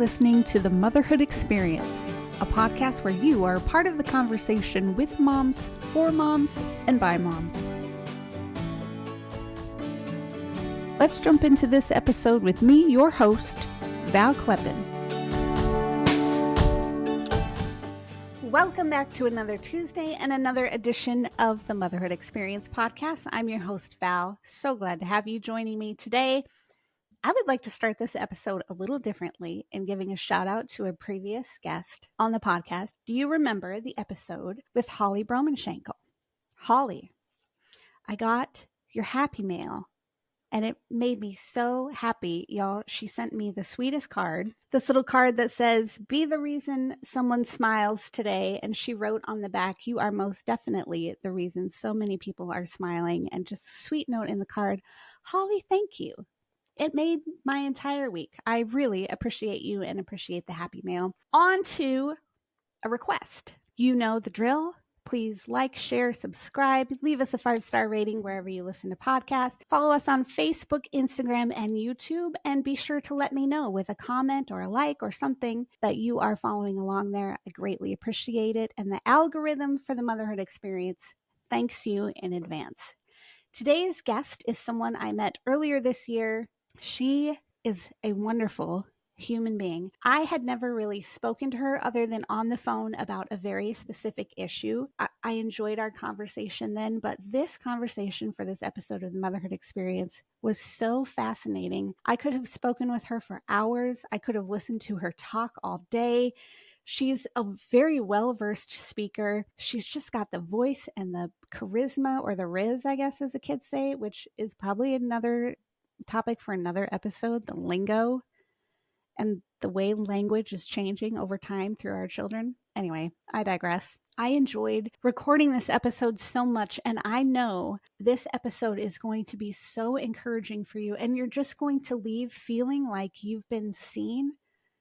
listening to the Motherhood Experience, a podcast where you are part of the conversation with moms, for moms, and by moms. Let's jump into this episode with me, your host, Val Kleppen. Welcome back to another Tuesday and another edition of the Motherhood Experience podcast. I'm your host, Val. So glad to have you joining me today. I would like to start this episode a little differently in giving a shout out to a previous guest on the podcast. Do you remember the episode with Holly Bromenshankle? Holly, I got your happy mail and it made me so happy, y'all. She sent me the sweetest card, this little card that says, "Be the reason someone smiles today." And she wrote on the back, "You are most definitely the reason so many people are smiling." And just a sweet note in the card. Holly, thank you. It made my entire week. I really appreciate you and appreciate the happy mail. On to a request. You know the drill. Please like, share, subscribe, leave us a 5-star rating wherever you listen to podcasts. Follow us on Facebook, Instagram, and YouTube, and be sure to let me know with a comment or a like or something that you are following along there. I greatly appreciate it. And the algorithm for the Motherhood Experience thanks you in advance. Today's guest is someone I met earlier this year. She is a wonderful human being. I had never really spoken to her other than on the phone about a very specific issue. I enjoyed our conversation then, but this conversation for this episode of the Motherhood Experience was so fascinating. I could have spoken with her for hours. I could have listened to her talk all day. She's a very well-versed speaker. She's just got the voice and the charisma, or the riz, I guess, as the kids say, which is probably another topic for another episode, the lingo and the way language is changing over time through our children. Anyway, I digress. I enjoyed recording this episode so much, and I know this episode is going to be so encouraging for you, and you're just going to leave feeling like you've been seen,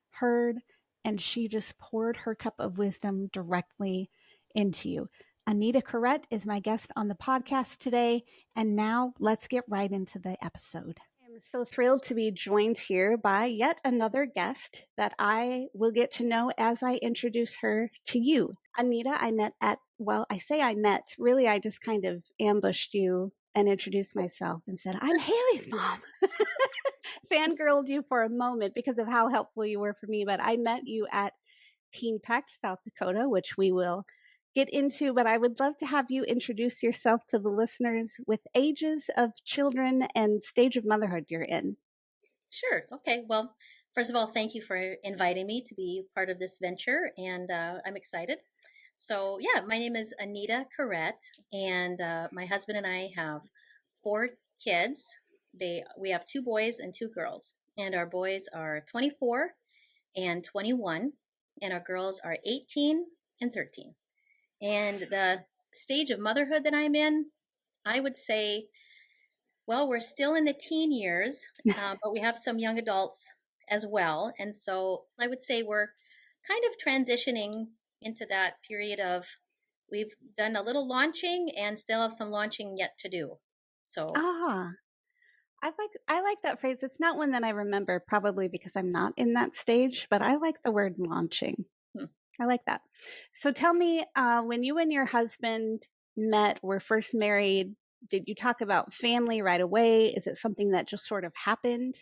heard, and she just poured her cup of wisdom directly into you. Anita Carrette is my guest on the podcast today, and now let's get right into the episode. I'm so thrilled to be joined here by yet another guest that I will get to know as I introduce her to you. Anita, I met at, well, I say I met, really I just kind of ambushed you and introduced myself and said, "I'm Haley's mom." Fangirled you for a moment because of how helpful you were for me, but I met you at Teen Pact, South Dakota, which we will get into, but I would love to have you introduce yourself to the listeners with ages of children and stage of motherhood you're in. Sure. Okay. Well, first of all, thank you for inviting me to be part of this venture, and I'm excited. So, yeah, my name is Anita Carrette, and my husband and I have 4 kids. We have 2 boys and 2 girls, and our boys are 24 and 21, and our girls are 18 and 13. And the stage of motherhood that I'm in, I would say, well, we're still in the teen years, but we have some young adults as well. And so I would say we're kind of transitioning into that period of, we've done a little launching and still have some launching yet to do. So I like that phrase. It's not one that I remember, probably because I'm not in that stage, but I like the word launching. I like that. So tell me, when you and your husband were first married, did you talk about family right away? Is it something that just sort of happened?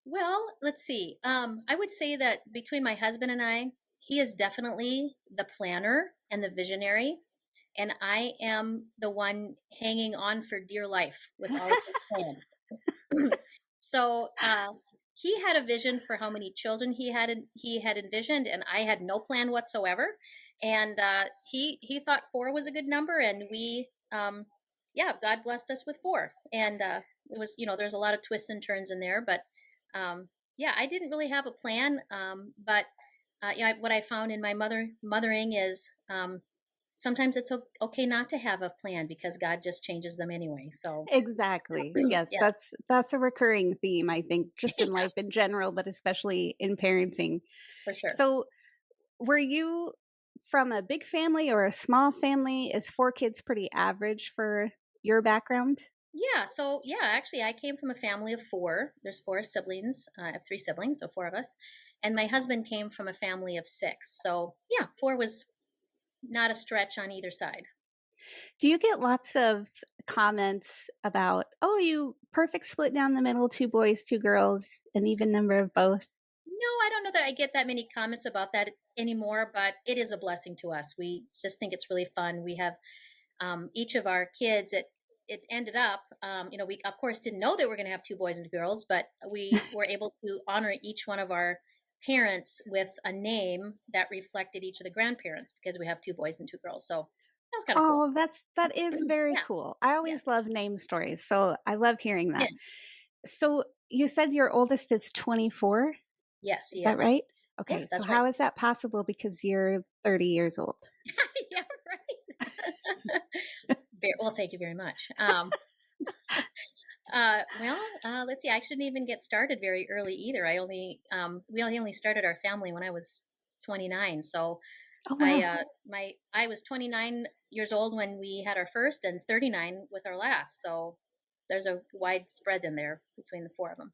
Well, let's see. I would say that between my husband and I, he is definitely the planner and the visionary, and I am the one hanging on for dear life with all of his plans. So he had a vision for how many children he had envisioned, and I had no plan whatsoever. And he thought 4 was a good number, and we, God blessed us with 4. And it was, there's a lot of twists and turns in there, but I didn't really have a plan. But what I found in my mothering is sometimes it's okay not to have a plan, because God just changes them anyway. So exactly. Yes, yeah. that's a recurring theme, I think, just in life in general, but especially in parenting. For sure. So were you from a big family or a small family? Is 4 kids pretty average for your background? Yeah. So yeah, actually, I came from a family of four. There's four siblings. I have three siblings, so four of us. And my husband came from a family of six. So yeah, four was not a stretch on either side. Do you get lots of comments about, oh, you perfect split down the middle, two boys, two girls, an even number of both? No, I don't know that I get that many comments about that anymore, but it is a blessing to us. We just think it's really fun. We have each of our kids. It ended up, we of course didn't know that we're going to have two boys and girls, but we were able to honor each one of our parents with a name that reflected each of the grandparents because we have two boys and two girls. So that was kind of cool. Oh, that is very Yeah, cool. I yeah, always love name stories, so I love hearing yeah. that. So you said your oldest is 24? Yes, Is he that is. right? Okay, Yes, so that's right. how is that possible because you're 30 years old? Yeah, right. Well, thank you very much. Let's see. I shouldn't even get started very early either. We only started our family when I was 29. So Oh, wow. I was 29 years old when we had our first, and 39 with our last. So there's a wide spread in there between the four of them.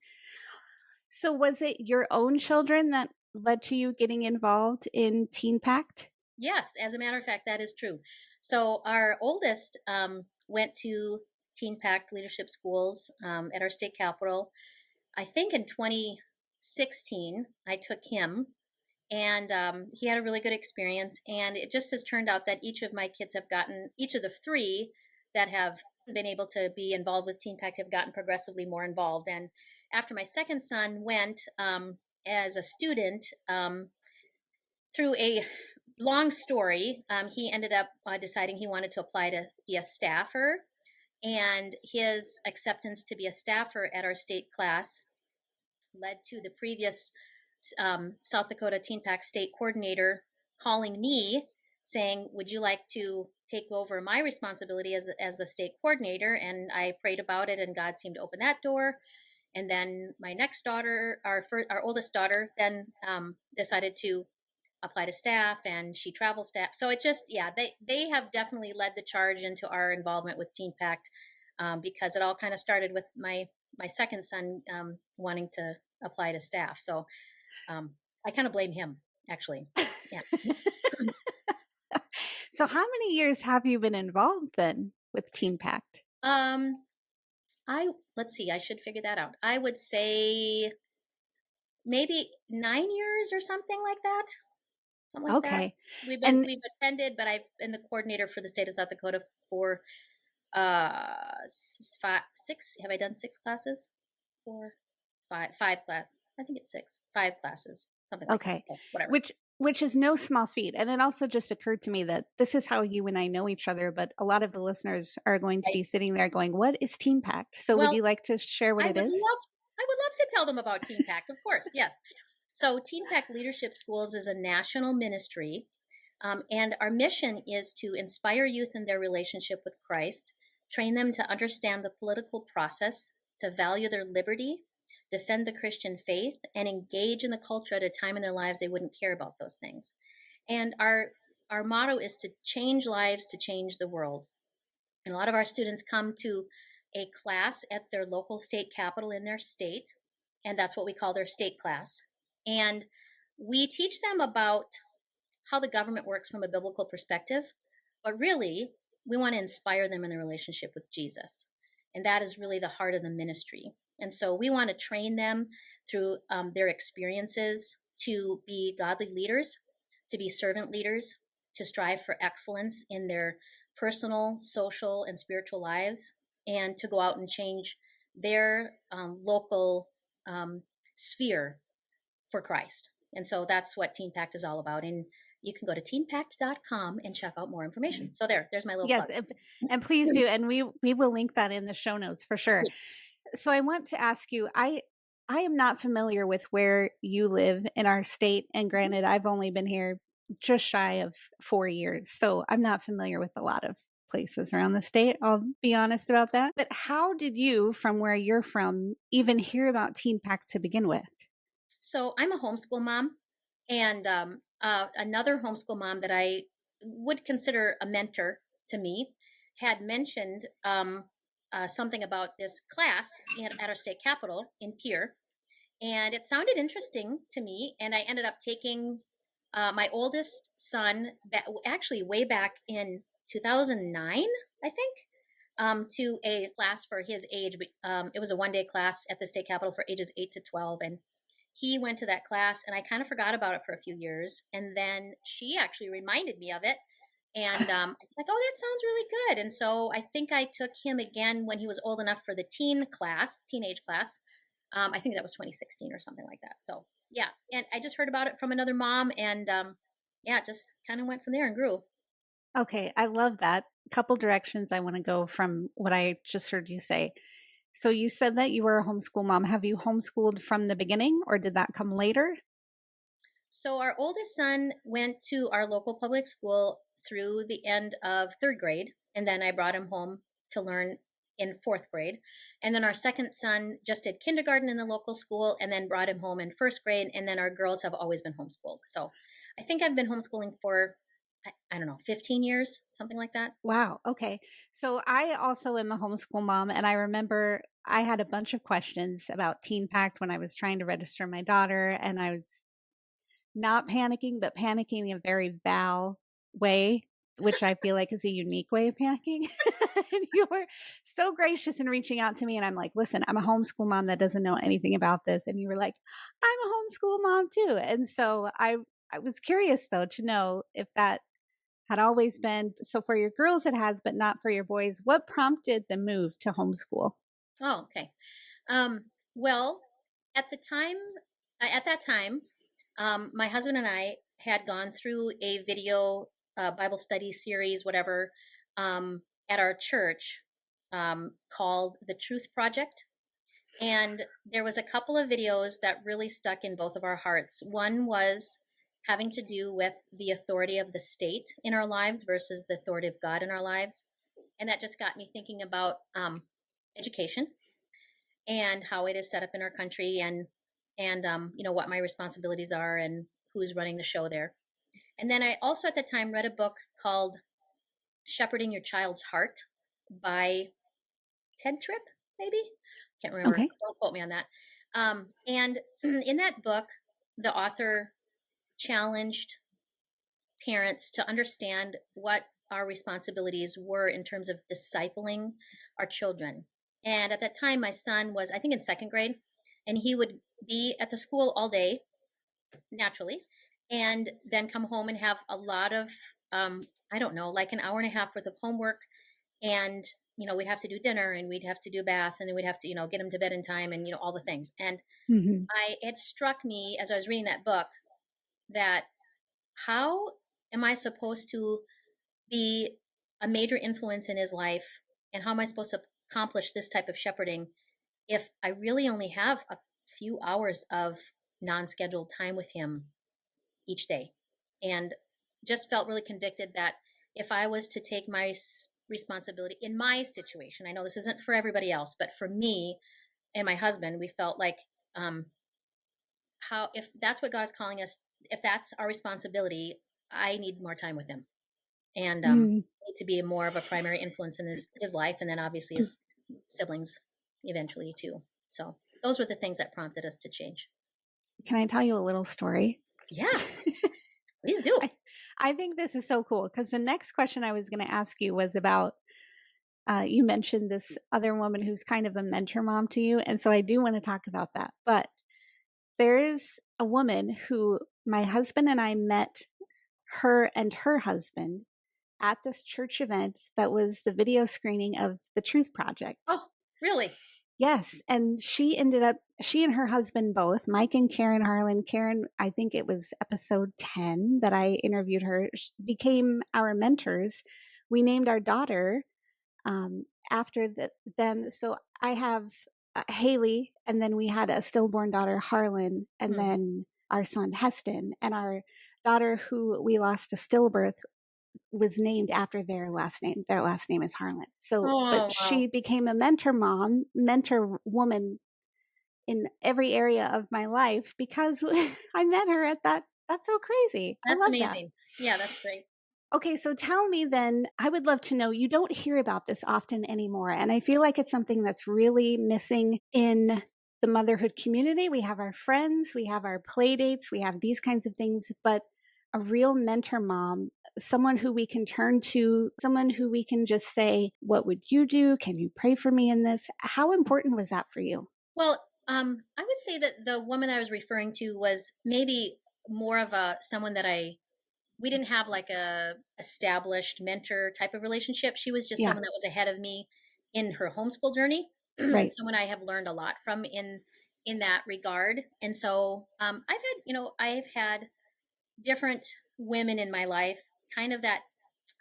So was it your own children that led to you getting involved in Teen Pact? Yes, as a matter of fact, that is true. So our oldest went to Teen Pact Leadership Schools at our state capital. I think in 2016, I took him, and he had a really good experience. And it just has turned out that each of my kids have gotten, each of the three that have been able to be involved with Teen Pact have gotten progressively more involved. And after my second son went as a student, through a long story, he ended up deciding he wanted to apply to be a staffer. And his acceptance to be a staffer at our state class led to the previous South Dakota Teen Pack state coordinator calling me saying, "Would you like to take over my responsibility as the state coordinator?" And I prayed about it, and God seemed to open that door. And then my next daughter, our oldest daughter, then decided to apply to staff, and she travel staff. So it just, yeah, they have definitely led the charge into our involvement with Teen Pact, because it all kind of started with my second son wanting to apply to staff. So I kind of blame him, actually. Yeah. So how many years have you been involved then with Teen Pact? Um, I let's see. I should figure that out. I would say maybe 9 years or something like that. Something like that. Okay. And We've attended, but I've been the coordinator for the state of South Dakota for five, six. Have I done six classes? Four, five class. I think it's six, five classes, something like that. okay, So whatever. which is no small feat. And it also just occurred to me that this is how you and I know each other, but a lot of the listeners are going to Right. be sitting there going, "What is Teen Pact?" So would Well, you like to share what I it would is? love, I would love to tell them about Teen Pact. Of course, yes. So Teen Pact Leadership Schools is a national ministry, and our mission is to inspire youth in their relationship with Christ, train them to understand the political process, to value their liberty, defend the Christian faith, and engage in the culture at a time in their lives they wouldn't care about those things. And our motto is to change lives, to change the world. And a lot of our students come to a class at their local state capital in their state, and that's what we call their state class. And we teach them about how the government works from a biblical perspective, but really, we want to inspire them in their relationship with Jesus. And that is really the heart of the ministry. And so we want to train them through their experiences to be godly leaders, to be servant leaders, to strive for excellence in their personal, social, and spiritual lives, and to go out and change their local sphere for Christ. And so that's what Teen Pact is all about. And you can go to teenpact.com and check out more information. So there's my little Yes, plug. and please do, and we will link that in the show notes for sure. Sweet. So I want to ask you, I am not familiar with where you live in our state, and granted, I've only been here just shy of 4 years, so I'm not familiar with a lot of places around the state. I'll be honest about that. But how did you, from where you're from, even hear about Teen Pact to begin with? So I'm a homeschool mom, and another homeschool mom that I would consider a mentor to me had mentioned something about this class at our state capitol in Pier, and it sounded interesting to me. And I ended up taking my oldest son, actually way back in 2009, I think, to a class for his age. But it was a 1 day class at the state capitol for ages 8 to 12. And he went to that class, and I kind of forgot about it for a few years. And then she actually reminded me of it. And I was like, oh, that sounds really good. And so I think I took him again when he was old enough for the teenage class. I think that was 2016 or something like that. So yeah, and I just heard about it from another mom, and yeah, it just kind of went from there and grew. Okay, I love that. Couple directions I want to go from what I just heard you say. So you said that you were a homeschool mom. Have you homeschooled from the beginning or did that come later? So our oldest son went to our local public school through the end of third grade, and then I brought him home to learn in fourth grade. And then our second son just did kindergarten in the local school and then brought him home in first grade. And then our girls have always been homeschooled. So I think I've been homeschooling for, I don't know, 15 years, something like that. Wow. Okay. So I also am a homeschool mom, and I remember I had a bunch of questions about Teen Pact when I was trying to register my daughter, and I was not panicking, but panicking in a very Val way, which I feel like is a unique way of panicking. And you were so gracious in reaching out to me. And I'm like, listen, I'm a homeschool mom that doesn't know anything about this. And you were like, I'm a homeschool mom too. And so I was curious though to know if that had always been so for your girls it has, but not for your boys. What prompted the move to homeschool? Oh, okay. Well, at the time, at that time, my husband and I had gone through a video Bible study series, whatever, at our church called The Truth Project. And there was a couple of videos that really stuck in both of our hearts. One was having to do with the authority of the state in our lives versus the authority of God in our lives. And that just got me thinking about education and how it is set up in our country, and you know, what my responsibilities are and who's running the show there. And then I also at the time read a book called Shepherding Your Child's Heart by Ted Tripp, maybe, can't remember, Okay. don't quote me on that. And in that book the author challenged parents to understand what our responsibilities were in terms of discipling our children. And at that time, my son was, I think, in second grade, and he would be at the school all day, naturally, and then come home and have a lot of, I don't know, like an hour and a half worth of homework. And, you know, we'd have to do dinner and we'd have to do bath and then we'd have to, you know, get him to bed in time and, you know, all the things. And Mm-hmm. it struck me as I was reading that book that how am I supposed to be a major influence in his life, and how am I supposed to accomplish this type of shepherding if I really only have a few hours of non-scheduled time with him each day? And just felt really convicted that if I was to take my responsibility in my situation, I know this isn't for everybody else, but for me and my husband, we felt like how, if that's what God is calling us, if that's our responsibility, I need more time with him, and Mm. need to be more of a primary influence in his life, and then obviously his siblings eventually too. So those were the things that prompted us to change. Can I tell you a little story? Yeah, please do. I think this is so cool because the next question I was going to ask you was about you mentioned this other woman who's kind of a mentor mom to you. And so I do want to talk about that. But there is a woman who my husband and I met her and her husband at this church event that was the video screening of The Truth Project. Oh, really? Yes. And she and her husband both, Mike and Karen Harlan. Karen, I think it was episode 10 that I interviewed her, became our mentors. We named our daughter after them. So I have Haley, and then we had a stillborn daughter, Harlan, and then our son, Heston, and our daughter, who we lost to stillbirth, was named after their last name. Their last name is Harlan. So, but she became a mentor woman in every area of my life because I met her at that. That's so crazy. That's I love amazing. that. Yeah, that's great. Okay, so tell me then, I would love to know, you don't hear about this often anymore. And I feel like it's something that's really missing in the motherhood community. We have our friends, we have our play dates, we have these kinds of things, but a real mentor mom, someone who we can turn to, someone who we can just say, what would you do? Can you pray for me in this? How important was that for you? Well, I would say that the woman I was referring to was maybe more of a someone that we didn't have like a established mentor type of relationship. She was just Yeah, someone that was ahead of me in her homeschool journey, and right. someone I have learned a lot from in that regard. And so I've had different women in my life, kind of that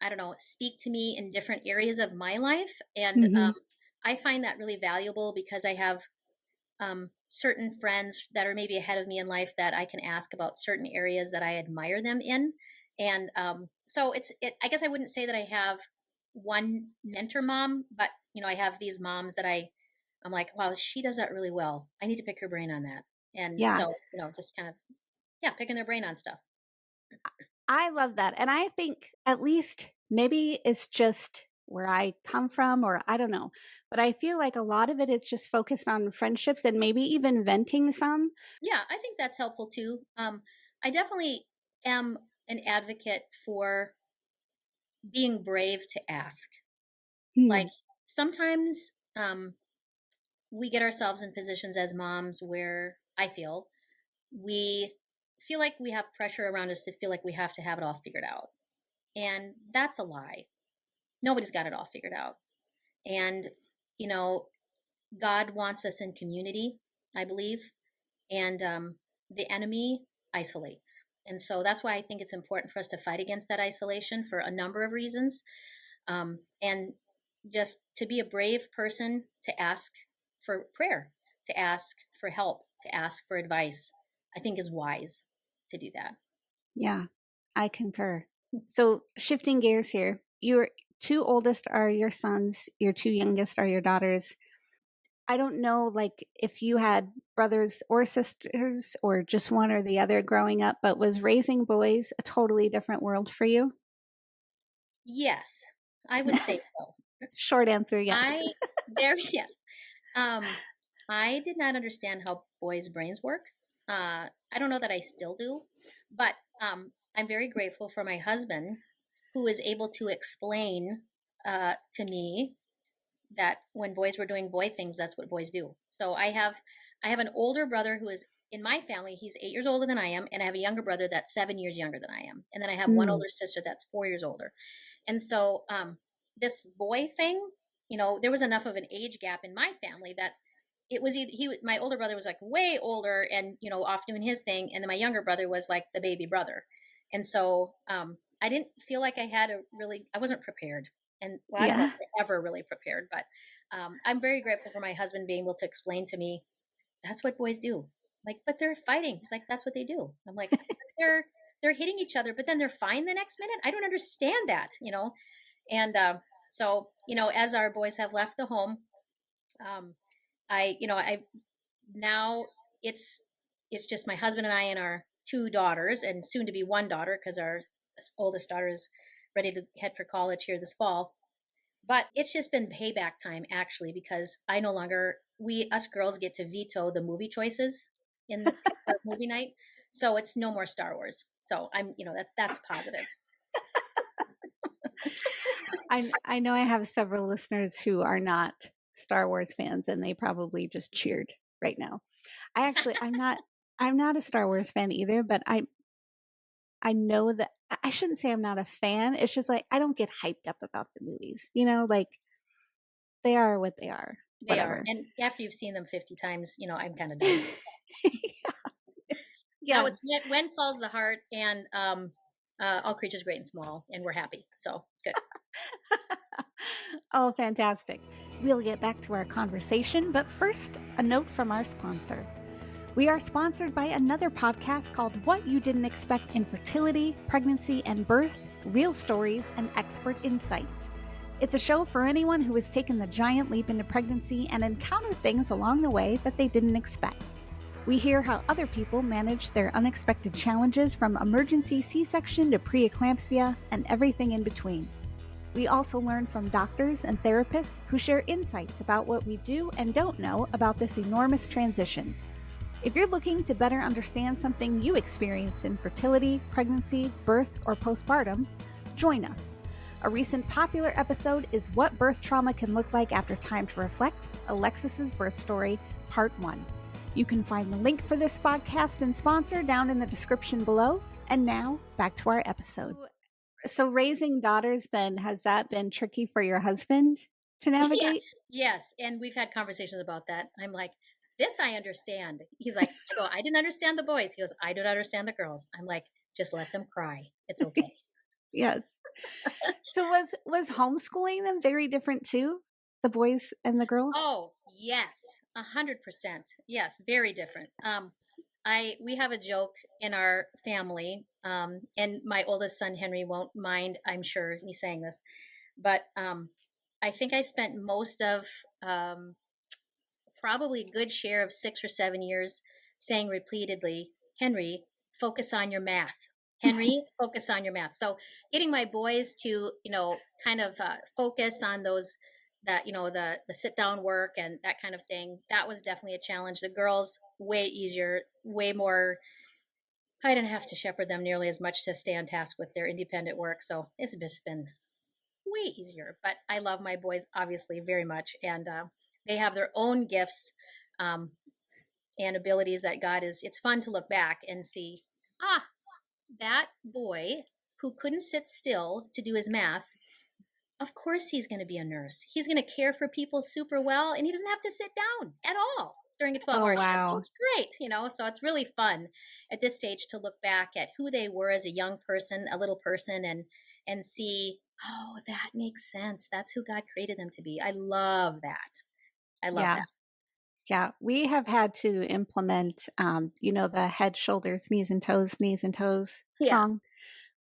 I don't know, speak to me in different areas of my life, and Hmm. I find that really valuable because I have certain friends that are maybe ahead of me in life that I can ask about certain areas that I admire them in. And so I guess I wouldn't say that I have one mentor mom, but I have these moms that I'm like, wow, she does that really well. I need to pick her brain on that. And Yeah. so, just kind of, yeah, picking their brain on stuff. I love that. And I think at least maybe it's just where I come from, or I don't know. But I feel like a lot of it is just focused on friendships and maybe even venting some. Yeah, I think that's helpful too. I definitely am an advocate for being brave to ask. Like Hmm. sometimes we get ourselves in positions as moms where I feel we feel like we have pressure around us to feel like we have to have it all figured out. And that's a lie. Nobody's got it all figured out. And, you know, God wants us in community, I believe. And the enemy isolates. And so that's why I think it's important for us to fight against that isolation for a number of reasons. And just to be a brave person, to ask for prayer, to ask for help, to ask for advice, I think is wise to do that. Yeah, I concur. So shifting gears here, your two oldest are your sons, your two youngest are your daughters. I don't know, like, if you had brothers or sisters or just one or the other growing up, but was raising boys a totally different world for you? Yes, I would say so. Short answer, yes. I there yes. Um I did not understand how boys' brains work. I don't know that I still do, but I'm very grateful for my husband who is able to explain to me that when boys were doing boy things, that's what boys do. So I have an older brother who is in my family. He's 8 years older than I am, and I have a younger brother that's 7 years younger than I am, and then I have one Mm, older sister that's 4 years older. And so this boy thing, there was enough of an age gap in my family that it was either my older brother was like way older and off doing his thing, and then my younger brother was like the baby brother. And so I didn't feel like I wasn't prepared. And well, I don't know if yeah. we're ever really prepared, but I'm very grateful for my husband being able to explain to me that's what boys do. Like, but they're fighting. He's like, that's what they do. I'm like, they're hitting each other, but then they're fine the next minute. I don't understand that. And so as our boys have left the home, um, I now it's it's just my husband and I and our two daughters, and soon to be one daughter because our oldest daughter is ready to head for college here this fall. But it's just been payback time actually, because I no longer we us girls get to veto the movie choices for movie night. So it's no more Star Wars. So I'm that's positive. I know I have several listeners who are not Star Wars fans and they probably just cheered right now. I'm not a Star Wars fan either, but I know that I shouldn't say I'm not a fan. It's just like I don't get hyped up about the movies. Like they are what they are. They are. Whatever. And after you've seen them 50 times, I'm kind of done. Now it's Yes. when falls the heart and all creatures great and small, and we're happy. So it's good. Oh, fantastic. We'll get back to our conversation, but first, a note from our sponsor. We are sponsored by another podcast called What You Didn't Expect in Fertility, Pregnancy, and Birth, Real Stories, and Expert Insights. It's a show for anyone who has taken the giant leap into pregnancy and encountered things along the way that they didn't expect. We hear how other people manage their unexpected challenges from emergency C-section to preeclampsia and everything in between. We also learn from doctors and therapists who share insights about what we do and don't know about this enormous transition. If you're looking to better understand something you experienced in fertility, pregnancy, birth, or postpartum, join us. A recent popular episode is What Birth Trauma Can Look Like After Time to Reflect, Alexis's Birth Story, Part 1. You can find the link for this podcast and sponsor down in the description below. And now, back to our episode. So raising daughters then, has that been tricky for your husband to navigate? Yes. And we've had conversations about that. I'm like, this I understand. He's like, I didn't understand the boys. He goes, I don't understand the girls. I'm like, just let them cry. It's okay. Yes. So was homeschooling them very different too? The boys and the girls? Oh, yes. 100%. Yes. Very different. We have a joke in our family, and my oldest son, Henry, won't mind, I'm sure, me saying this, but I think I spent most of probably a good share of 6 or 7 years saying repeatedly, Henry, focus on your math. Henry, focus on your math. So getting my boys to, kind of focus on those, that, the sit down work and that kind of thing, that was definitely a challenge. The girls, way easier, way more. I didn't have to shepherd them nearly as much to stay on task with their independent work. So it's just been way easier. But I love my boys, obviously, very much. And they have their own gifts um, and abilities that it's fun to look back and see, that boy who couldn't sit still to do his math, of course he's going to be a nurse. He's going to care for people super well, and he doesn't have to sit down at all during a 12-hour shift. So it's great, so it's really fun at this stage to look back at who they were as a young person, a little person, and see, oh, that makes sense. That's who God created them to be. I love that. I love that. Yeah, we have had to implement, the head, shoulders, knees and toes song.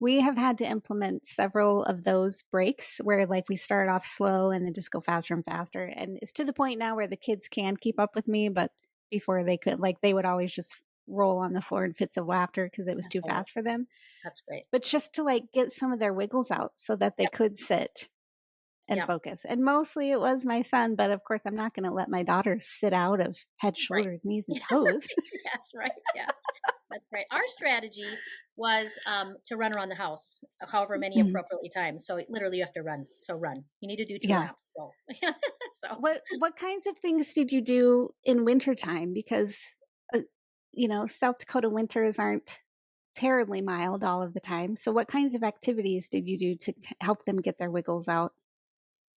We have had to implement several of those breaks where we start off slow and then just go faster and faster. And it's to the point now where the kids can keep up with me, but before they could, they would always just roll on the floor in fits of laughter because it was too fast for them. That's great. But just to get some of their wiggles out so that they could sit and focus. And mostly it was my son, but of course I'm not going to let my daughter sit out of head, shoulders, knees, and toes. That's right. Yeah, that's right. Our strategy was to run around the house, however many appropriately times. So literally you have to run. So run. You need to do 2 laps. Go. So what kinds of things did you do in wintertime? Because, South Dakota winters aren't terribly mild all of the time. So what kinds of activities did you do to help them get their wiggles out?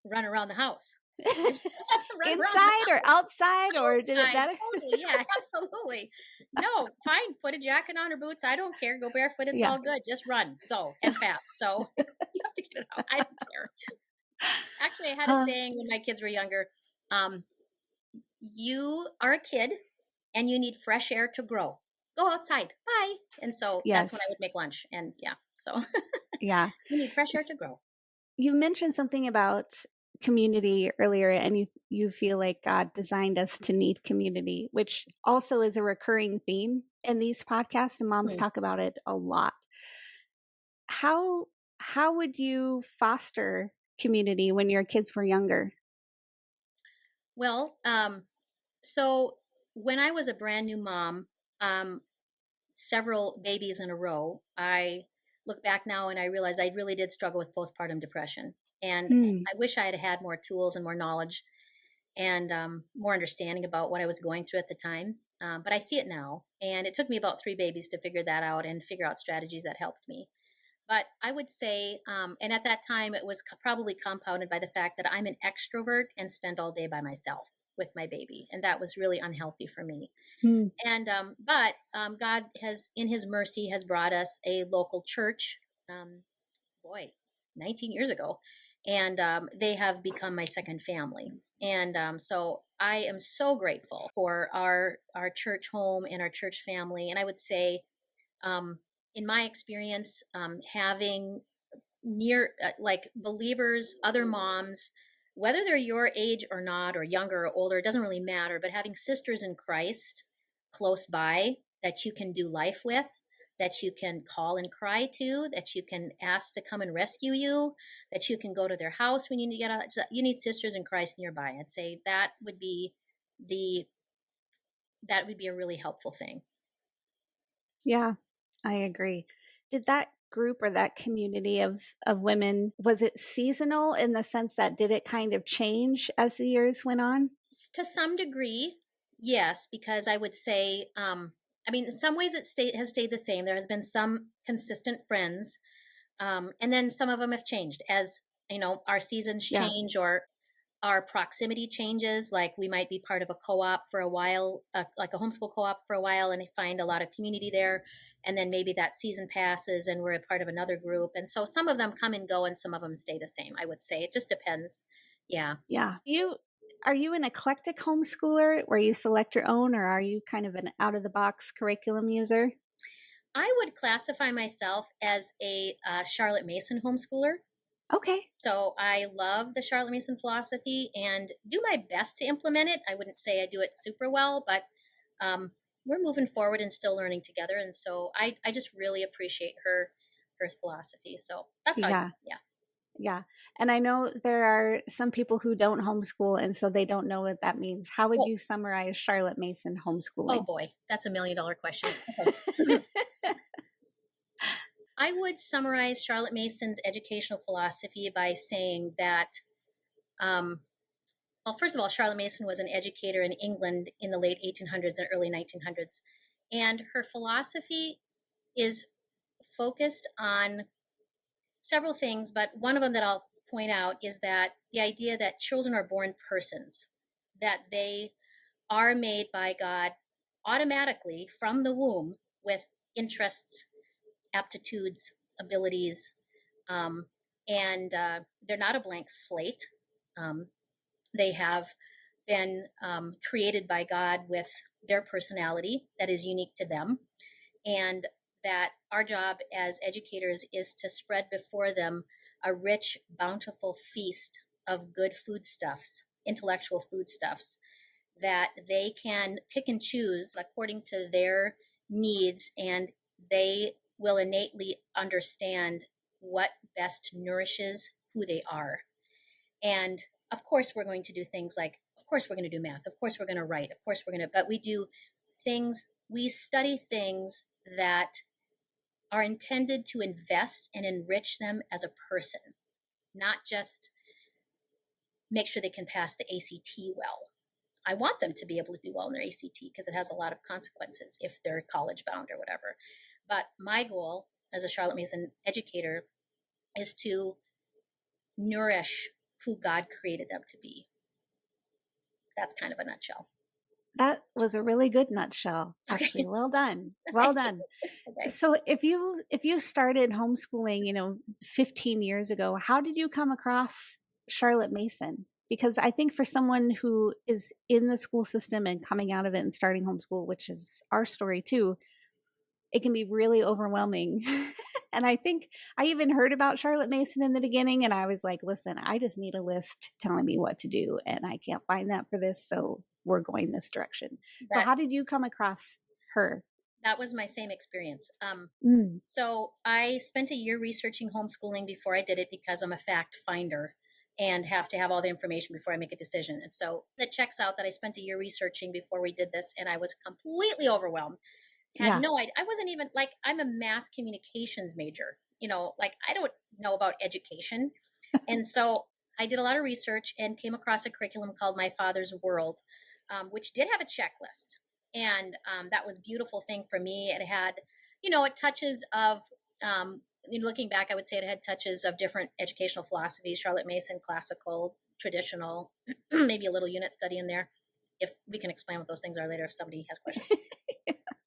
Run around the house. Inside or outside, or did it matter? Totally, yeah, absolutely. No, fine. Put a jacket on or boots. I don't care. Go barefoot. It's all good. Just run, go, and fast. So you have to get it out. I don't care. Actually, I had a saying when my kids were younger. You are a kid, and you need fresh air to grow. Go outside. Bye. And so that's when I would make lunch. And so you need fresh air to grow. You mentioned something about community earlier, and you feel like God designed us to need community, which also is a recurring theme in these podcasts, and moms talk about it a lot. How would you foster community when your kids were younger? Well, so when I was a brand new mom, several babies in a row, I look back now and I realize I really did struggle with postpartum depression. And I wish I had had more tools and more knowledge and more understanding about what I was going through at the time. But I see it now. And it took me about 3 babies to figure that out and figure out strategies that helped me. But I would say, and at that time, it was probably compounded by the fact that I'm an extrovert and spend all day by myself with my baby. And that was really unhealthy for me. And, but God has, in his mercy, has brought us a local church, 19 years ago. And they have become my second family. And so I am so grateful for our church home and our church family. And I would say, in my experience, having near believers, other moms, whether they're your age or not, or younger or older, it doesn't really matter, but having sisters in Christ close by that you can do life with, that you can call and cry to, that you can ask to come and rescue you, that you can go to their house when you need to get out. You need sisters in Christ nearby. I'd say the that would be a really helpful thing. Yeah, I agree. Did that group or that community of women, was it seasonal in the sense that did it kind of change as the years went on? To some degree, yes, because I would say, I mean, in some ways has stayed the same. There has been some consistent friends, and then some of them have changed as our seasons Yeah. change or our proximity changes. Like we might be part of a co-op for a while, like a homeschool co-op for a while, and find a lot of community there. And then maybe that season passes and we're a part of another group. And so some of them come and go and some of them stay the same. I would say it just depends. Yeah. Yeah. Are you an eclectic homeschooler where you select your own, or are you kind of an out of the box curriculum user? I would classify myself as a Charlotte Mason homeschooler. Okay. So I love the Charlotte Mason philosophy and do my best to implement it. I wouldn't say I do it super well, but we're moving forward and still learning together. And so I just really appreciate her philosophy. So that's how I do. Yeah. Yeah. Yeah. And I know there are some people who don't homeschool, and so they don't know what that means. How would Well, you summarize Charlotte Mason oh homeschooling? boy, that's $1 million question. Okay. I would summarize Charlotte Mason's educational philosophy by saying that um, well, first of all, Charlotte Mason was an educator in England in the late 1800s and early 1900s. And her philosophy is focused on several things, but one of them that I'll point out is that the idea that children are born persons, that they are made by God automatically from the womb with interests, aptitudes, abilities, um, and they're not a blank slate. Um, they have been created by God with their personality that is unique to them, and that our job as educators is to spread before them a rich, bountiful feast of good foodstuffs, intellectual foodstuffs, that they can pick and choose according to their needs, and they will innately understand what best nourishes who they are. And of course, we're going to do things like, of course, we're going to do math. Of course, we're going to write. Of course, we're going to, but we do things, we study things that are intended to invest and enrich them as a person, not just make sure they can pass the ACT well. I want them to be able to do well in their ACT because it has a lot of consequences if they're college bound or whatever. But my goal as a Charlotte Mason educator is to nourish who God created them to be. That's kind of a nutshell. That was a really good nutshell, actually. Okay. Well done. Well done. Okay. So if you started homeschooling, 15 years ago, how did you come across Charlotte Mason? Because I think for someone who is in the school system and coming out of it and starting homeschool, which is our story too, it can be really overwhelming. And I think I even heard about Charlotte Mason in the beginning, and I was like, listen, I just need a list telling me what to do, and I can't find that for this, so we're going this direction. So That how did you come across her? that was my same experience. Mm, So I spent a year researching homeschooling before I did it because I'm a fact finder and have to have all the information before I make a decision. And so that checks out that I spent a year researching before we did this, and I was completely overwhelmed. Had yeah. no idea. I wasn't even like, I'm a mass communications major, like I don't know about education. And so I did a lot of research and came across a curriculum called My Father's World, which did have a checklist. And that was a beautiful thing for me. It had, it touches of, looking back, I would say it had touches of different educational philosophies, Charlotte Mason, classical, traditional, maybe a little unit study in there. If we can explain what those things are later, if somebody has questions.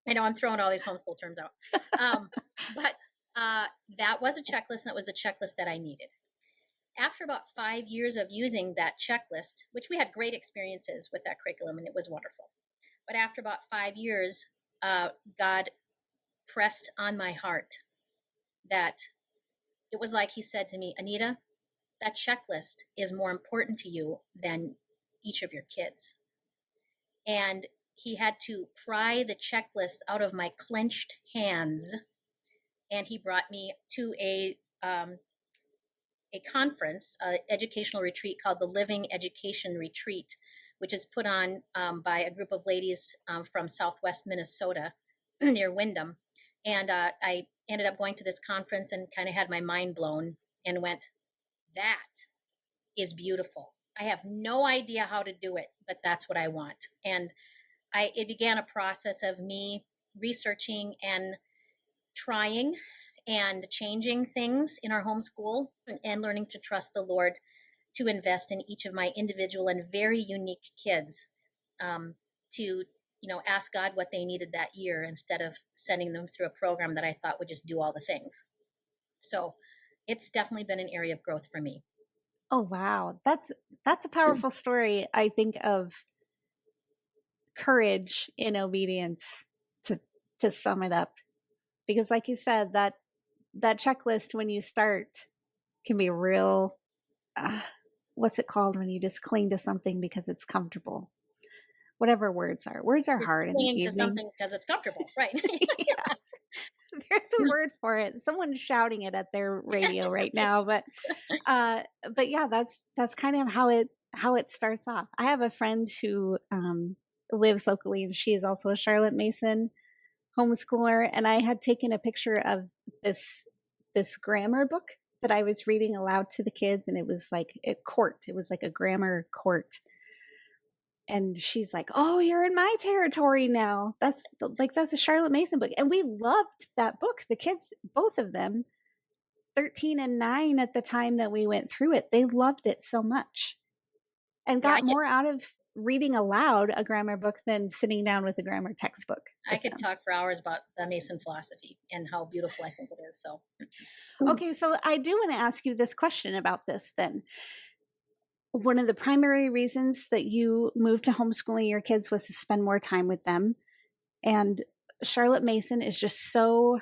I know I'm throwing all these homeschool terms out. But that was a checklist, and that was the checklist that I needed. After about 5 years of using that checklist, which we had great experiences with that curriculum, and it was wonderful. But after about 5 years, God pressed on my heart that it was like he said to me, Anita, that checklist is more important to you than each of your kids. And he had to pry the checklist out of my clenched hands, and he brought me to a conference, educational retreat called the Living Education Retreat, which is put on by a group of ladies from Southwest Minnesota near Windham. And I ended up going to this conference and kind of had my mind blown and went, that is beautiful. I have no idea how to do it, but that's what I want. And it began a process of me researching and trying and changing things in our homeschool and learning to trust the Lord to invest in each of my individual and very unique kids, to ask God what they needed that year instead of sending them through a program that I thought would just do all the things. So it's definitely been an area of growth for me. Oh, wow. That's a powerful story. I think of courage in obedience, to sum it up, because like you said, that checklist when you start can be real, what's it called when you just cling to something because it's comfortable? Whatever words are You're hard in the clinging to evening. something because it's comfortable, right? Yes. There's a word for it. Someone's shouting it at their radio right now, but yeah, that's kind of how it starts off. I have a friend who lives locally, and she is also a Charlotte Mason homeschooler, and I had taken a picture of this grammar book that I was reading aloud to the kids, and it was like a court. It was like a grammar court. And she's like, "Oh, you're in my territory now. That's a Charlotte Mason book." And we loved that book. The kids, both of them, 13 and 9 at the time that we went through it, they loved it so much and Yeah, got more out of reading aloud a grammar book than sitting down with a grammar textbook. I could talk for hours about the Mason philosophy and how beautiful I think it is. So, okay, so I do want to ask you this question about this then. One of the primary reasons that you moved to homeschooling your kids was to spend more time with them. And Charlotte Mason is just so,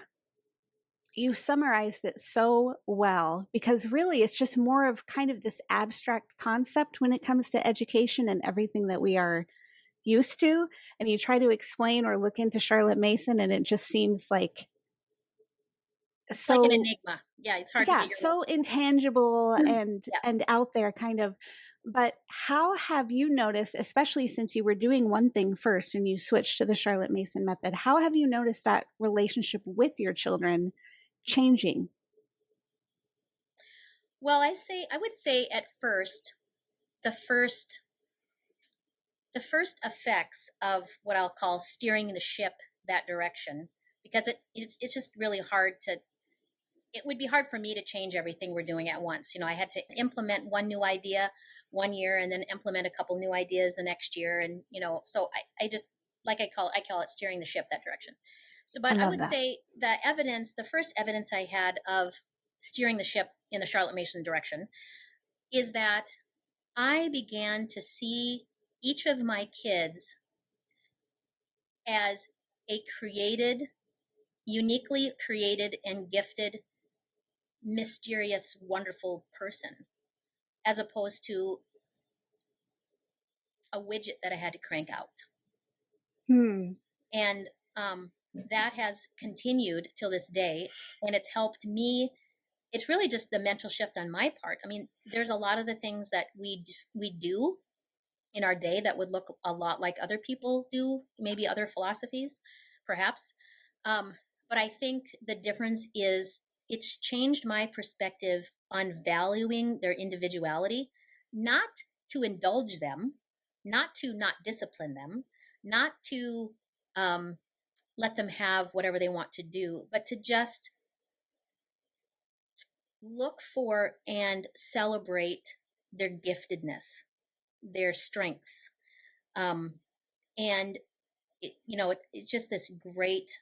you summarized it so well, because really it's just more of kind of this abstract concept when it comes to education and everything that we are used to. And you try to explain or look into Charlotte Mason, and it just seems like it's so, like an enigma. Yeah, it's hard to get your so intangible and yeah. out there kind of. But how have you noticed, especially since you were doing one thing first and you switched to the Charlotte Mason method, how have you noticed that relationship with your children changing? Well, I would say at first, the first the first effects of what I'll call steering the ship that direction, because it's just really hard to, it would be hard for me to change everything we're doing at once. I had to implement one new idea one year and then implement a couple new ideas the next year. And, so I just, like I call it steering the ship that direction. So, I but I love would that. say the first evidence I had of steering the ship in the Charlotte Mason direction is that I began to see each of my kids as a uniquely created and gifted, mysterious, wonderful person, as opposed to a widget that I had to crank out. And that has continued till this day. And it's helped me. It's really just the mental shift on my part. I mean, there's a lot of the things that we do in our day that would look a lot like other people do, maybe other philosophies, perhaps. But I think the difference is it's changed my perspective on valuing their individuality, not to indulge them, not to not discipline them, not to let them have whatever they want to do, but to just look for and celebrate their giftedness, their strengths. Um, and it's just this great,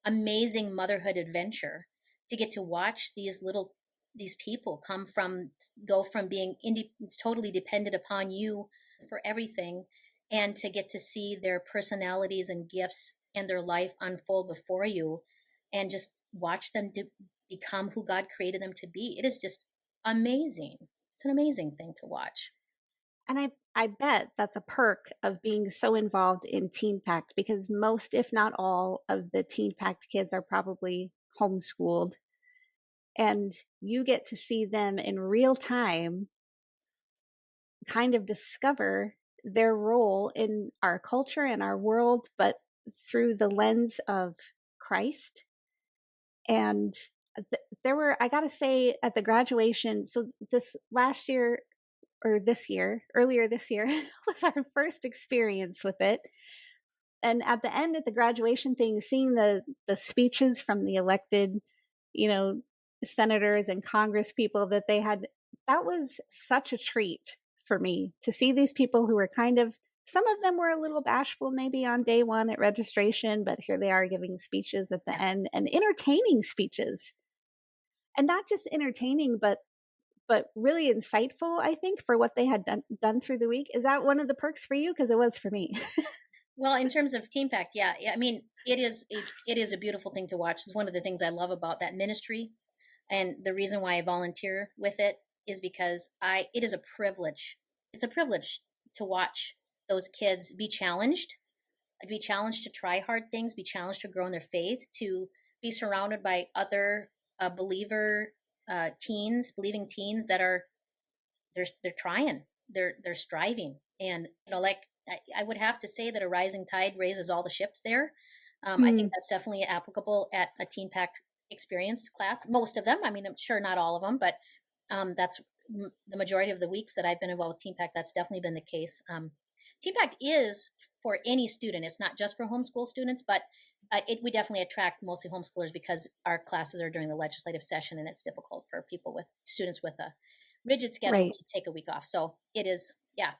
amazing motherhood adventure to get to watch these people go from being totally dependent upon you for everything, and to get to see their personalities and gifts and their life unfold before you, and just watch them become who God created them to be. It is just amazing. It's an amazing thing to watch. And I bet that's a perk of being so involved in Teen Pact, because most, if not all, of the Teen Pact kids are probably homeschooled, and you get to see them in real time kind of discover their role in our culture and our world, but through the lens of Christ. And there were, I gotta say, at the graduation, so this last year, or this year, earlier this year, was our first experience with it. And at the end, at the graduation thing, seeing the speeches from the elected, you know, senators and Congress people that they had, that was such a treat for me to see these people who were kind of, some of them were a little bashful maybe on day one at registration, but here they are giving speeches at the Yeah. end, and entertaining speeches. And not just entertaining, but really insightful, I think, for what they had done through the week. Is that one of the perks for you? Because it was for me. Well, in terms of Team Pact, yeah, I mean, it is a beautiful thing to watch. It's one of the things I love about that ministry, and the reason why I volunteer with it is because it is a privilege. It's a privilege to watch those kids be challenged to try hard things, be challenged to grow in their faith, to be surrounded by other believing teens that are they're trying, they're striving, and like I would have to say that a rising tide raises all the ships there. I think Mm, that's definitely applicable at a Teen Pact experience class. Most of them, I mean, I'm sure not all of them, but that's the majority of the weeks that I've been involved with Teen Pact. That's definitely been the case. Teen Pact is for any student. It's not just for homeschool students, but we definitely attract mostly homeschoolers because our classes are during the legislative session, and it's difficult for students with a rigid schedule right, to take a week off. So it is, yeah,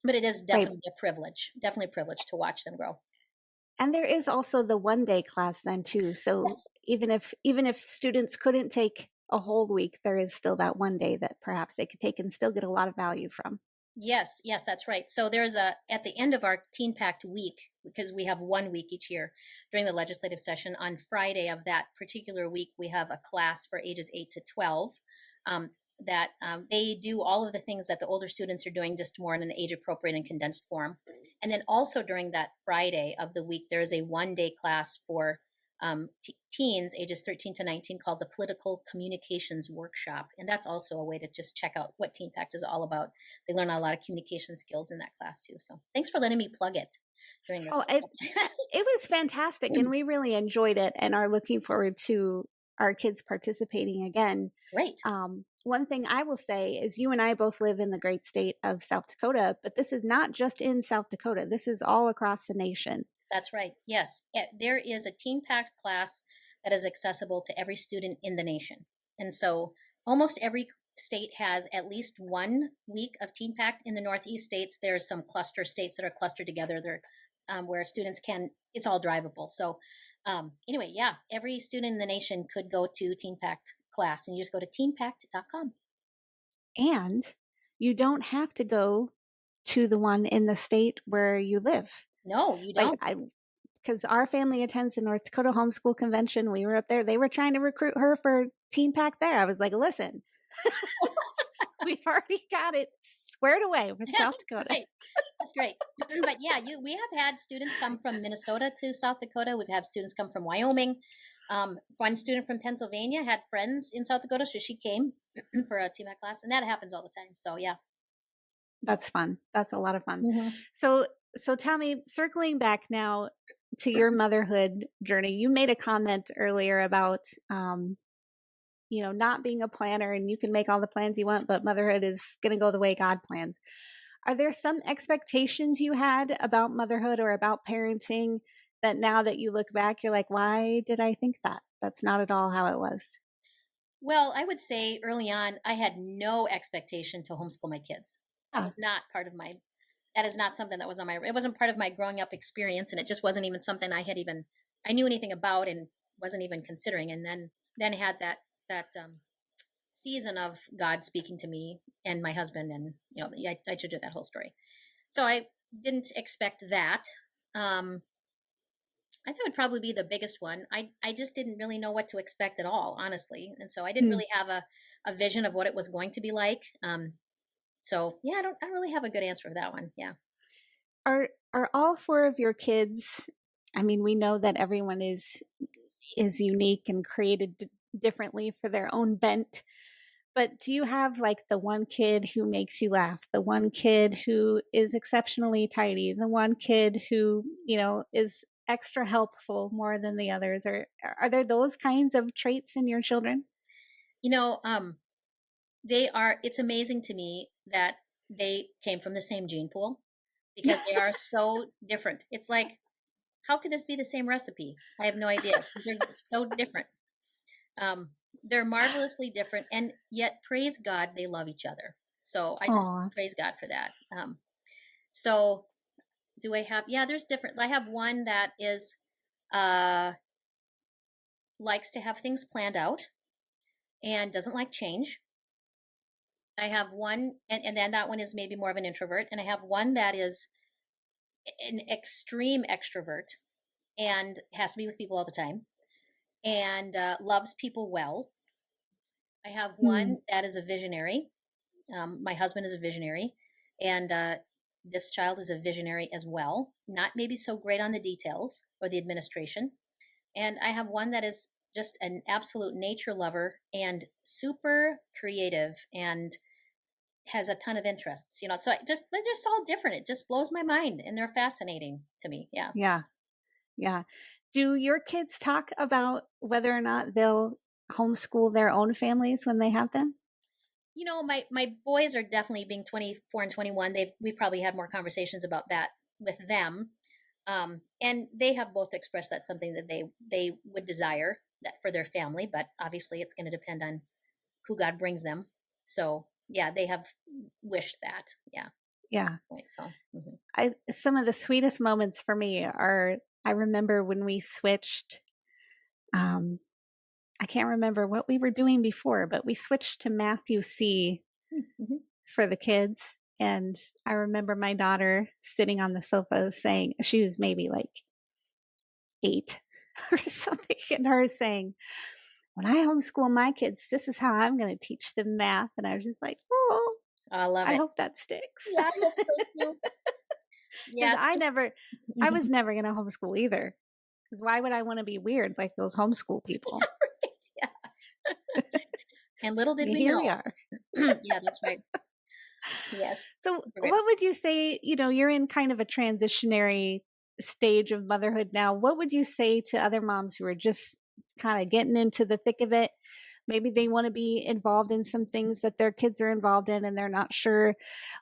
but it is right. definitely a privilege to watch them grow. And there is also the one day class then too. So Yes. even if students couldn't take a whole week, there is still that one day that perhaps they could take and still get a lot of value from. Yes, yes, that's right. So there's at the end of our Teen Pact week, because we have 1 week each year during the legislative session, on Friday of that particular week, we have a class for ages 8 to 12 that they do all of the things that the older students are doing, just more in an age appropriate and condensed form. And then also during that Friday of the week, there is a 1 day class for teens ages 13 to 19 called the Political Communications Workshop. And that's also a way to just check out what Teen Pact is all about. They learn a lot of communication skills in that class too. So thanks for letting me plug it during Oh, this. it was fantastic, and we really enjoyed it and are looking forward to our kids participating again. Great. One thing I will say is you and I both live in the great state of South Dakota, but this is not just in South Dakota. This is all across the nation. That's right. Yes. There is a Teen Pact class that is accessible to every student in the nation. And so almost every state has at least 1 week of Teen Pact. In the Northeast states, there are some cluster states that are clustered together. They're where students it's all drivable. So anyway, yeah, every student in the nation could go to Teen Pact class, and you just go to teenpact.com. And you don't have to go to the one in the state where you live. No, you Like don't. because our family attends the North Dakota Homeschool Convention. We were up there. They were trying to recruit her for Teen Pack there. I was like, listen, we've already got it squared away with South Dakota. Right. That's great. But yeah, we have had students come from Minnesota to South Dakota. We've had students come from Wyoming. One student from Pennsylvania had friends in South Dakota, so she came for a TMAC class, and that happens all the time. So yeah. That's fun. That's a lot of fun. Mm-hmm. So tell me, circling back now to your motherhood journey, you made a comment earlier about not being a planner, and you can make all the plans you want, but motherhood is going to go the way God plans. Are there some expectations you had about motherhood or about parenting that now that you look back, you're like, why did I think that? That's not at all how it was. Well, I would say early on, I had no expectation to homeschool my kids. That Ah, was not part of my. That is not something that was it wasn't part of my growing up experience, and it just wasn't even something I knew anything about and wasn't even considering. And then had that season of God speaking to me and my husband, and I should do that whole story. So I didn't expect that. I think it would probably be the biggest one. I just didn't really know what to expect at all, honestly. And so I didn't hmm. really have a vision of what it was going to be like. So yeah, I don't really have a good answer for that one. Yeah. Are all four of your kids, I mean, we know that everyone is unique and created differently for their own bent. But do you have like the one kid who makes you laugh, the one kid who is exceptionally tidy, the one kid who, is extra helpful more than the others? Or are there those kinds of traits in your children? You know, it's amazing to me that they came from the same gene pool because they are so different. It's like, how could this be the same recipe? I have no idea. They're so different. Um, they're marvelously different, and yet, praise God, they love each other. So I just Oh, praise God for that. So do I have? Yeah, there's different. I have one that is uh, likes to have things planned out and doesn't like change. I have one, and then that one is maybe more of an introvert, and I have one that is an extreme extrovert and has to be with people all the time and loves people well. I have hmm. one that is a visionary. My husband is a visionary, and this child is a visionary as well. Not maybe so great on the details or the administration. And I have one that is just an absolute nature lover and super creative and has a ton of interests. So they're just all different. It just blows my mind, and they're fascinating to me. Yeah. Yeah, yeah. Do your kids talk about whether or not they'll homeschool their own families when they have them? My boys are definitely being 24 and 21. We've probably had more conversations about that with them. And they have both expressed that's something that they would desire that for their family, but obviously it's going to depend on who God brings them. So yeah, they have wished that. Yeah. Yeah. Right. So mhm. Some of the sweetest moments for me are, I remember when we switched. Um, I can't remember what we were doing before, but we switched to Matthew C Mhm. for the kids. And I remember my daughter sitting on the sofa saying, she was maybe like 8 or something, and her saying, when I homeschool my kids, this is how I'm going to teach them math. And I was just like, oh, I love I it. hope that sticks. Yeah, I hope so too. Because Yeah. I Mhm. was never going to homeschool either. Because why would I want to be weird like those homeschool people? Yeah. And little did we Here we know. are. Yeah, that's right. Yes. So, Perfect. what would you say? You're in kind of a transitionary stage of motherhood now. What would you say to other moms who are just kind of getting into the thick of it? Maybe they want to be involved in some things that their kids are involved in, and they're not sure,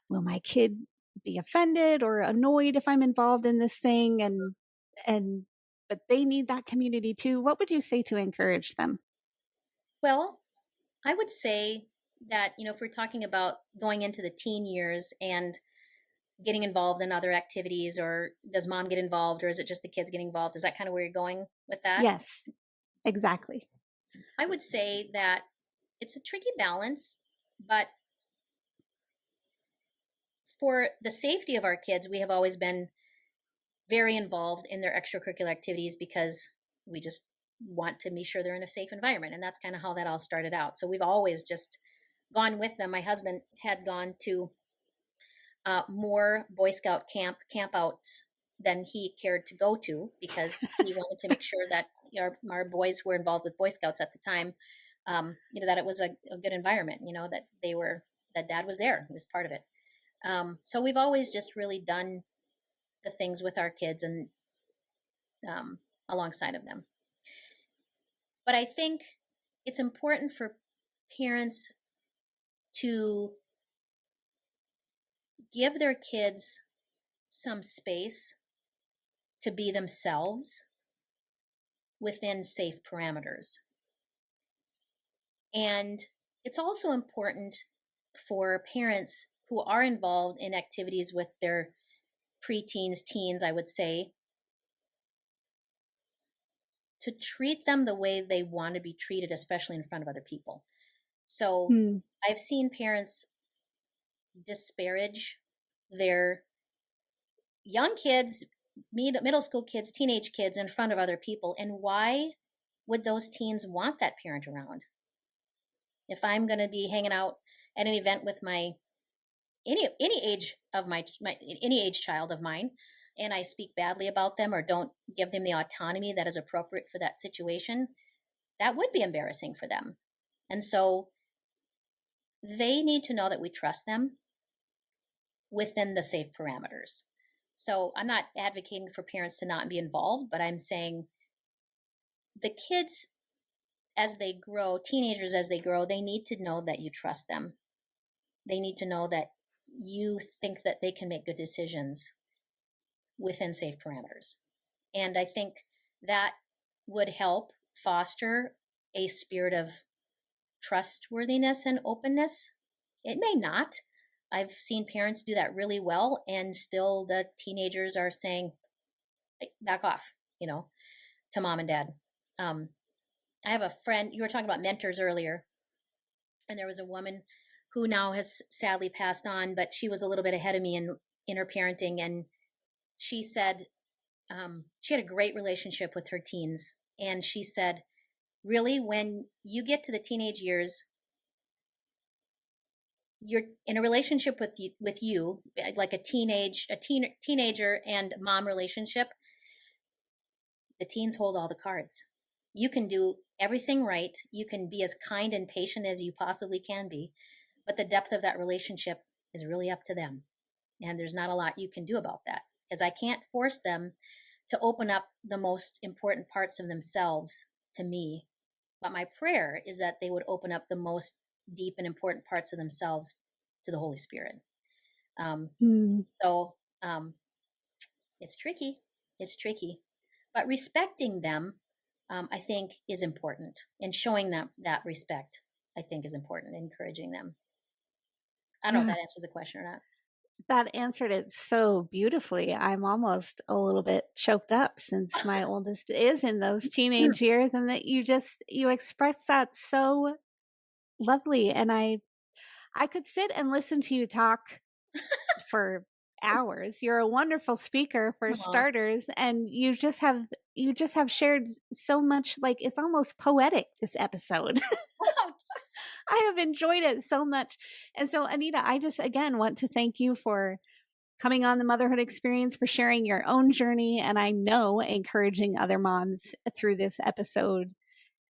will my kid be offended or annoyed if I'm involved in this thing? And, but they need that community too. What would you say to encourage them? Well, I would say that, if we're talking about going into the teen years and getting involved in other activities, or does mom get involved, or is it just the kids getting involved? Is that kind of where you're going with that? Yes, exactly. I would say that it's a tricky balance, but for the safety of our kids, we have always been very involved in their extracurricular activities because we just want to be sure they're in a safe environment. And that's kind of how that all started out. So we've always just gone with them. My husband had gone to more Boy Scout campouts than he cared to go to because he wanted to make sure that our boys who were involved with Boy Scouts at the time, that it was a good environment, that dad was there, he was part of it. So we've always just really done the things with our kids and um, alongside of them. But I think it's important for parents to give their kids some space to be themselves within safe parameters. And it's also important for parents who are involved in activities with their preteens, teens, I would say, to treat them the way they want to be treated, especially in front of other people. So Hmm. I've seen parents disparage their young kids, middle school kids, teenage kids in front of other people. And why would those teens want that parent around? If I'm going to be hanging out at an event with my any age of any age child of mine, and I speak badly about them or don't give them the autonomy that is appropriate for that situation, that would be embarrassing for them. And so they need to know that we trust them within the safe parameters. So I'm not advocating for parents to not be involved, but I'm saying the kids, as they grow, teenagers as they grow, they need to know that you trust them. They need to know that you think that they can make good decisions within safe parameters. And I think that would help foster a spirit of trustworthiness and openness. It may not. I've seen parents do that really well, and still the teenagers are saying, back off, to mom and dad. I have a friend, you were talking about mentors earlier, and there was a woman who now has sadly passed on, but she was a little bit ahead of me in her parenting. And she said she had a great relationship with her teens. And she said, really, when you get to the teenage years, you're in a relationship with you like a teenager and mom relationship. The teens hold all the cards. You can do everything right. You can be as kind and patient as you possibly can be, but the depth of that relationship is really up to them. And there's not a lot you can do about that, because I can't force them to open up the most important parts of themselves to me. But my prayer is that they would open up the most deep and important parts of themselves to the Holy Spirit. So it's tricky. It's tricky. But respecting them, I think, is important. And showing them that respect, I think, is important. Encouraging them. I don't know if that answers the question or not. That answered it so beautifully. I'm almost a little bit choked up since my oldest is in those teenage years, and that you express that so lovely. And I could sit and listen to you talk for hours. You're a wonderful speaker for starters, and you just have shared so much. Like, it's almost poetic, this episode. I have enjoyed it so much. And so, Anita, I just again want to thank you for coming on the Motherhood Experience, for sharing your own journey, and I know encouraging other moms through this episode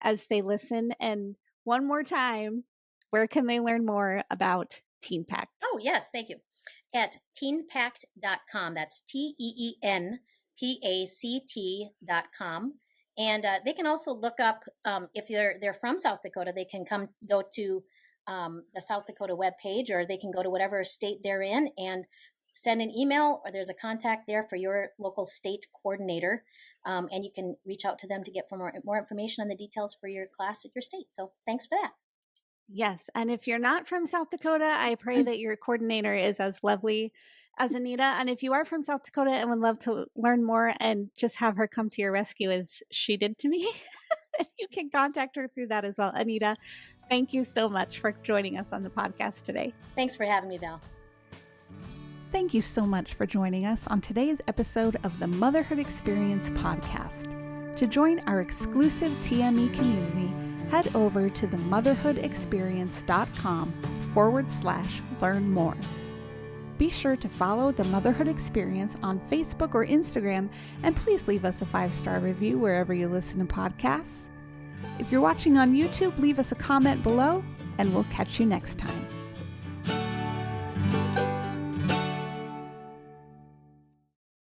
as they listen. And one more time, where can they learn more about Teen Pact? Oh, yes, thank you. At teenpact.com. That's TEENPACT.com. And they can also look up, if they're from South Dakota, they can go to the South Dakota webpage, or they can go to whatever state they're in and send an email, or there's a contact there for your local state coordinator. And you can reach out to them to get more information on the details for your class at your state. So thanks for that. Yes. And if you're not from South Dakota, I pray that your coordinator is as lovely as Anita. And if you are from South Dakota and would love to learn more and just have her come to your rescue as she did to me, you can contact her through that as well. Anita, thank you so much for joining us on the podcast today. Thanks for having me, Val. Thank you so much for joining us on today's episode of the Motherhood Experience podcast. To join our exclusive TME community, head over to themotherhoodexperience.com/learn more. Be sure to follow the Motherhood Experience on Facebook or Instagram, and please leave us a 5-star review wherever you listen to podcasts. If you're watching on YouTube, leave us a comment below, and we'll catch you next time.